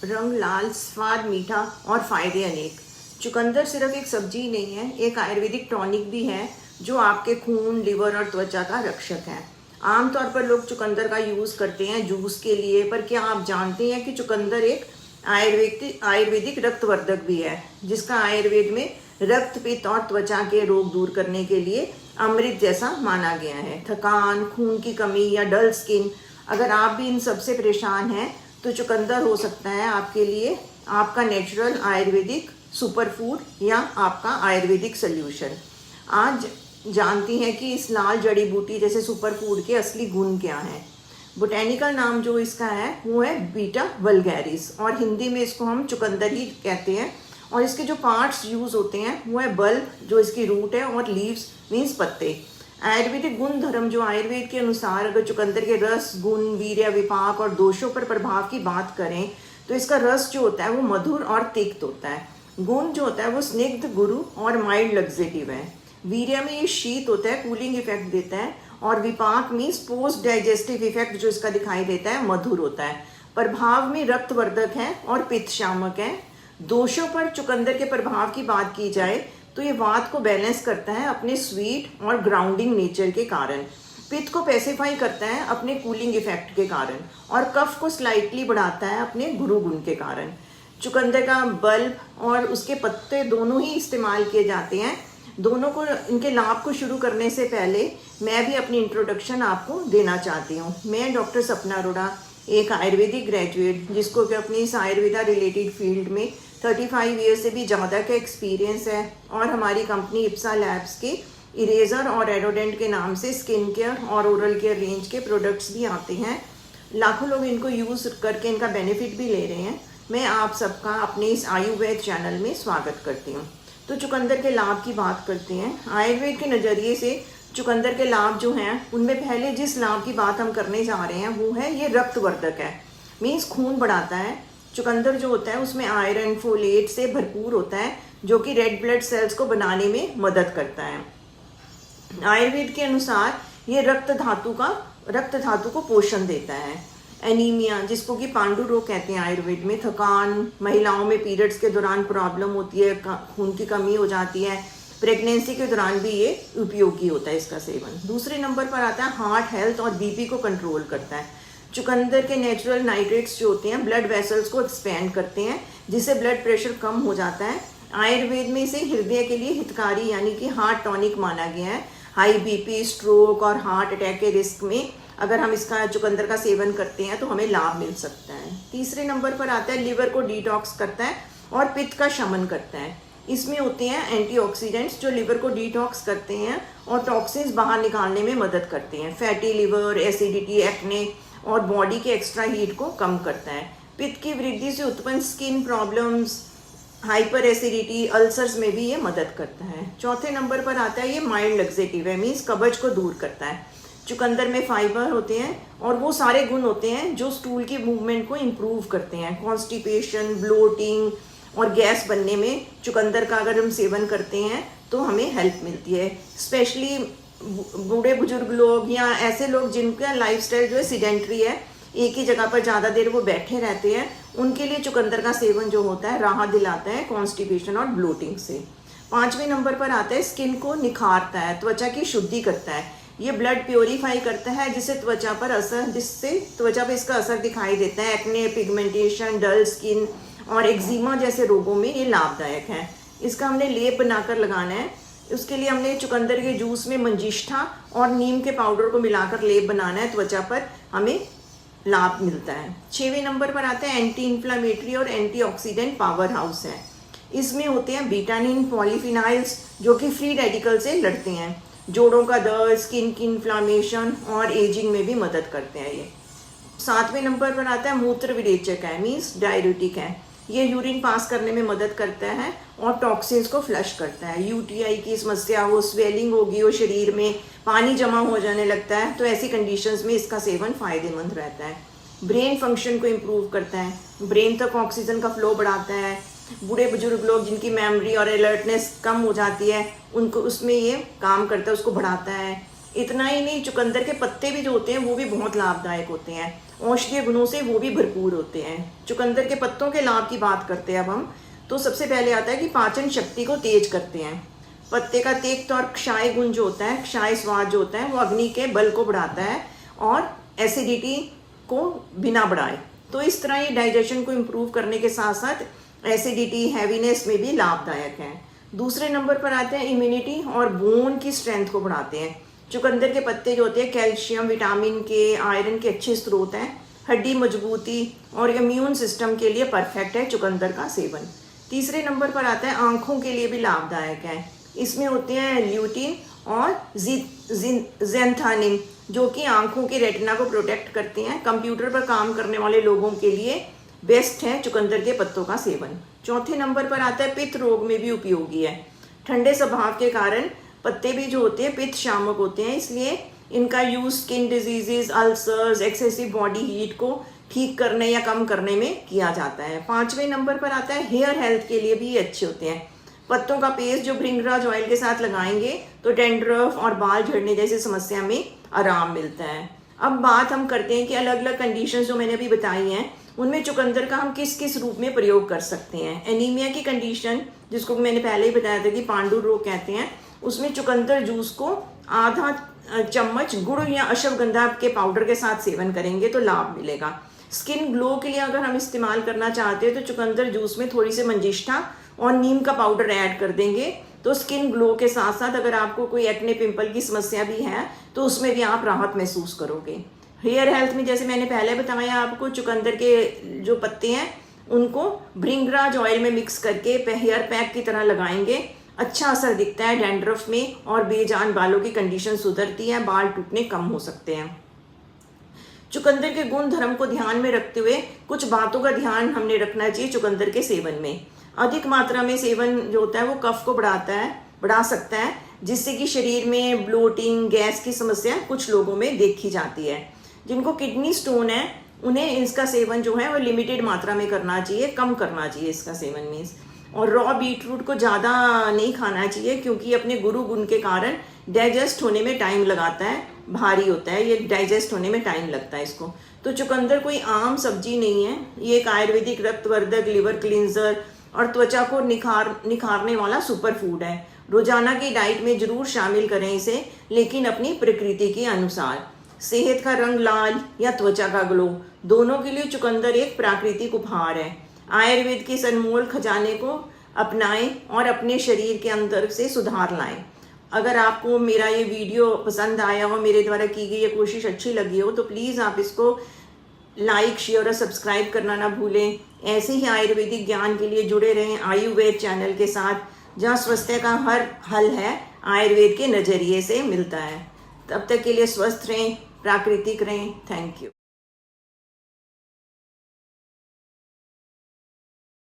रंग लाल, स्वाद मीठा और फायदे अनेक। चुकंदर सिर्फ एक सब्जी ही नहीं है, एक आयुर्वेदिक टॉनिक भी है जो आपके खून, लिवर और त्वचा का रक्षक है। आमतौर पर लोग चुकंदर का यूज़ करते हैं जूस के लिए, पर क्या आप जानते हैं कि चुकंदर एक आयुर्वेदिक रक्तवर्धक भी है, जिसका आयुर्वेद में रक्त, पित्त और त्वचा के रोग दूर करने के लिए अमृत जैसा माना गया है। थकान, खून की कमी या डल स्किन, अगर आप भी इन सबसे परेशान हैं तो चुकंदर हो सकता है आपके लिए आपका नेचुरल आयुर्वेदिक सुपर फूड या आपका आयुर्वेदिक सोल्यूशन। आज जानती हैं कि इस लाल जड़ी बूटी जैसे सुपर फूड के असली गुण क्या हैं। बोटेनिकल नाम जो इसका है वो है बीटा वल्गैरिस, और हिंदी में इसको हम चुकंदर ही कहते हैं। और इसके जो पार्ट्स यूज़ होते हैं वो है बल्ब, जो इसकी रूट है, और लीव्स मीन्स पत्ते। आयुर्वेदिक गुण धर्म, जो आयुर्वेद के अनुसार अगर चुकंदर के रस, गुण, वीर्य, विपाक और दोषों पर प्रभाव की बात करें तो इसका रस जो होता है वो मधुर और तिक्त होता है। गुण जो होता है वो स्निग्ध, गुरु और माइल्ड लग्जेटिव है। वीर्य में ये शीत होता है, कूलिंग इफेक्ट देता है। और विपाक मीन्स पोस्ट डाइजेस्टिव इफेक्ट जो इसका दिखाई देता है मधुर होता है। प्रभाव में रक्तवर्धक है और पित्त शामक है। दोषों पर चुकंदर के प्रभाव की बात की जाए तो ये वात को बैलेंस करता है अपने स्वीट और ग्राउंडिंग नेचर के कारण। पित्त को पैसिफाई करता है अपने कूलिंग इफेक्ट के कारण, और कफ को स्लाइटली बढ़ाता है अपने गुरु गुण के कारण। चुकंदर का बल्ब और उसके पत्ते दोनों ही इस्तेमाल किए जाते हैं। दोनों को, इनके लाभ को शुरू करने से पहले मैं भी अपनी इंट्रोडक्शन आपको देना चाहती हूँ। मैं डॉक्टर सपना अरोड़ा, एक आयुर्वेदिक ग्रेजुएट जिसको कि अपनी इस आयुर्वेदा रिलेटेड फील्ड में 35 ईयर से भी ज़्यादा का एक्सपीरियंस है। और हमारी कंपनी इप्सा लैब्स के इरेजर और एडोडेंट के नाम से स्किन केयर और ओरल केयर रेंज के प्रोडक्ट्स भी आते हैं। लाखों लोग इनको यूज़ करके इनका बेनिफिट भी ले रहे हैं। मैं आप सबका अपने इस आयुर्वेद चैनल में स्वागत करती हूँ। तो चुकंदर के लाभ की बात करते हैं। आयुर्वेद के नज़रिए से चुकंदर के लाभ जो हैं उनमें पहले जिस लाभ की बात हम करने जा रहे हैं वो है ये रक्तवर्धक है, मीन्स खून बढ़ाता है। चुकंदर जो होता है उसमें आयरन, फोलेट से भरपूर होता है, जो कि रेड ब्लड सेल्स को बनाने में मदद करता है। आयुर्वेद के अनुसार ये रक्त धातु को पोषण देता है। एनीमिया, जिसको कि पांडु रोग कहते हैं आयुर्वेद में, थकान, महिलाओं में पीरियड्स के दौरान प्रॉब्लम होती है, खून की कमी हो जाती है, प्रेगनेंसी के दौरान भी ये उपयोगी होता है इसका सेवन। दूसरे नंबर पर आता है हार्ट हेल्थ और बीपी को कंट्रोल करता है। चुकंदर के नेचुरल नाइट्रेट्स जो होते हैं ब्लड वेसल्स को एक्सपेंड करते हैं, जिससे ब्लड प्रेशर कम हो जाता है। आयुर्वेद में इसे हृदय के लिए हितकारी यानी कि हार्ट टॉनिक माना गया है। हाई बीपी, स्ट्रोक और हार्ट अटैक के रिस्क में अगर हम इसका चुकंदर का सेवन करते हैं तो हमें लाभ मिल सकता है। तीसरे नंबर पर आता है लिवर को डिटॉक्स करता है और पित्त का शमन करता है। इसमें होते हैं एंटीऑक्सीडेंट्स जो लिवर को डिटॉक्स करते हैं और टॉक्सिन्स बाहर निकालने में मदद करते हैं। फैटी लिवर, एसिडिटी, एक्ने और बॉडी के एक्स्ट्रा हीट को कम करता है। पित्त की वृद्धि से उत्पन्न skin problems, hyper acidity, ulcers में भी ये मदद करता है। चौथे नंबर पर आता है ये माइल्ड लग्जेटिव है, मीन्स कब्ज को दूर करता है। चुकंदर में फाइबर होते हैं और वो सारे गुण होते हैं जो स्टूल की मूवमेंट को इम्प्रूव करते हैं। कॉन्स्टिपेशन, ब्लोटिंग और गैस बनने में चुकंदर का अगर हम सेवन करते हैं तो हमें हेल्प मिलती है। स्पेशली बूढ़े बुजुर्ग लोग या ऐसे लोग जिनका लाइफस्टाइल जो है सीडेंट्री है, एक ही जगह पर ज़्यादा देर वो बैठे रहते हैं, उनके लिए चुकंदर का सेवन जो होता है राहत दिलाता है कॉन्स्टिपेशन और ब्लोटिंग से। पाँचवें नंबर पर आता है स्किन को निखारता है, त्वचा की शुद्धि करता है। ये ब्लड प्योरीफाई करता है जिससे त्वचा पर इसका असर दिखाई देता है। एक्ने, पिगमेंटेशन, डल स्किन और एक्जिमा जैसे रोगों में ये लाभदायक है। इसका हमने लेप बनाकर लगाना है। उसके लिए हमने चुकंदर के जूस में मंजिष्ठा और नीम के पाउडर को मिलाकर लेप बनाना है, त्वचा पर हमें लाभ मिलता है। 6वें नंबर पर आता है एंटी इन्फ्लामेटरी और एंटीऑक्सीडेंट पावर हाउस है। इसमें होते हैं विटामिन, पॉलीफिनाइल्स जो कि फ्री रेडिकल से लड़ते हैं। जोड़ों का दर्द, स्किन की इन्फ्लामेशन और एजिंग में भी मदद करते हैं ये। 7वें नंबर पर आता है मूत्र विरेचक है, मीन्स डाययूरेटिक है। ये यूरिन पास करने में मदद करता है और टॉक्सिन्स को फ्लश करता है। यूटीआई की समस्या हो, स्वेलिंग होगी हो, शरीर में पानी जमा हो जाने लगता है, तो ऐसी कंडीशंस में इसका सेवन फायदेमंद रहता है। ब्रेन फंक्शन को इम्प्रूव करता है, ब्रेन तक ऑक्सीजन का फ्लो बढ़ाता है। बूढ़े बुजुर्ग लोग जिनकी मेमोरी और अलर्टनेस कम हो जाती है उनको उसमें ये काम करता है, उसको बढ़ाता है। इतना ही नहीं, चुकंदर के पत्ते भी जो होते हैं वो भी बहुत लाभदायक होते हैं, औषधीय गुणों से वो भी भरपूर होते हैं। चुकंदर के पत्तों के लाभ की बात करते हैं अब हम, तो सबसे पहले आता है कि पाचन शक्ति को तेज करते हैं। पत्ते का तेक्त और क्षाय गुण जो होता है, क्षाय स्वाद जो होता है, वो अग्नि के बल को बढ़ाता है और एसिडिटी को बिना बढ़ाए। तो इस तरह ये डाइजेशन को इम्प्रूव करने के साथ साथ एसिडिटी, हैवीनेस में भी लाभदायक है। दूसरे नंबर पर आते हैं इम्यूनिटी और बोन की स्ट्रेंथ को बढ़ाते हैं। चुकंदर के पत्ते जो होते हैं कैल्शियम, विटामिन के, आयरन के अच्छे स्रोत हैं। हड्डी मजबूती और इम्यून सिस्टम के लिए परफेक्ट है चुकंदर का सेवन। तीसरे नंबर पर आता है आंखों के लिए भी लाभदायक है। इसमें होते हैं ल्यूटिन और ज़ैंथानिन जो कि आंखों के रेटिना को प्रोटेक्ट करते हैं। कंप्यूटर पर काम करने वाले लोगों के लिए बेस्ट है चुकंदर के पत्तों का सेवन। चौथे नंबर पर आता है पित्त रोग में भी उपयोगी है। ठंडे स्वभाव के कारण पत्ते भी जो होते हैं पित्त शामक होते हैं, इसलिए इनका use skin diseases, ulcers, excessive body heat को ठीक करने या कम करने में किया जाता है। पांचवें नंबर पर आता है हेयर हेल्थ के लिए भी ये अच्छे होते हैं। पत्तों का पेस्ट जो भृंगराज ऑयल के साथ लगाएंगे तो डैंड्रफ और बाल झड़ने जैसी समस्या में आराम मिलता है। अब बात हम करते हैं कि अलग अलग कंडीशंस जो मैंने अभी बताई हैं उनमें चुकंदर का हम किस किस रूप में प्रयोग कर सकते हैं। एनीमिया की कंडीशन, जिसको मैंने पहले ही बताया था कि पांडु रोग कहते हैं, उसमें चुकंदर जूस को आधा चम्मच गुड़ या अश्वगंधा के पाउडर के साथ सेवन करेंगे तो लाभ मिलेगा। स्किन ग्लो के लिए अगर हम इस्तेमाल करना चाहते हैं तो चुकंदर जूस में थोड़ी सी मंजिष्ठा और नीम का पाउडर ऐड कर देंगे तो स्किन ग्लो के साथ साथ अगर आपको कोई एक्ने पिंपल की समस्या भी है तो उसमें भी आप राहत महसूस करोगे। हेयर हेल्थ में जैसे मैंने पहले बताया आपको, चुकंदर के जो पत्ते हैं उनको भृंगराज ऑयल में मिक्स करके हेयर पैक की तरह लगाएंगे, अच्छा असर दिखता है डैंड्रफ में और बेजान बालों की कंडीशन सुधरती है, बाल टूटने कम हो सकते हैं। चुकंदर के गुण धर्म को ध्यान में रखते हुए कुछ बातों का ध्यान हमने रखना चाहिए चुकंदर के सेवन में। अधिक मात्रा में सेवन जो होता है वो कफ को बढ़ा सकता है, जिससे कि शरीर में ब्लोटिंग, गैस की समस्या कुछ लोगों में देखी जाती है। जिनको किडनी स्टोन है उन्हें इसका सेवन जो है वो लिमिटेड मात्रा में करना चाहिए, कम करना चाहिए इसका सेवन मीन्स। और रॉ बीटरूट को ज़्यादा नहीं खाना चाहिए क्योंकि अपने गुरु गुण के कारण डाइजेस्ट होने में टाइम लगाता है, भारी होता है, ये डाइजेस्ट होने में टाइम लगता है इसको। तो चुकंदर कोई आम सब्जी नहीं है, ये एक आयुर्वेदिक रक्तवर्धक, लिवर क्लींजर और त्वचा को निखारने वाला सुपर फूड है। रोजाना की डाइट में जरूर शामिल करें इसे, लेकिन अपनी प्रकृति के अनुसार। सेहत का रंग लाल या त्वचा का ग्लो, दोनों के लिए चुकंदर एक प्राकृतिक उपहार है। आयुर्वेद के इस अनमोल खजाने को अपनाएं और अपने शरीर के अंदर से सुधार लाएं। अगर आपको मेरा ये वीडियो पसंद आया हो, मेरे द्वारा की गई ये कोशिश अच्छी लगी हो, तो प्लीज़ आप इसको लाइक, शेयर और सब्सक्राइब करना ना भूलें। ऐसे ही आयुर्वेदिक ज्ञान के लिए जुड़े रहें आयुर्वेद चैनल के साथ, जहाँ स्वास्थ्य का हर हल है आयुर्वेद के नज़रिए से मिलता है। तब तक के लिए स्वस्थ रहें, प्राकृतिक रहें। Thank you.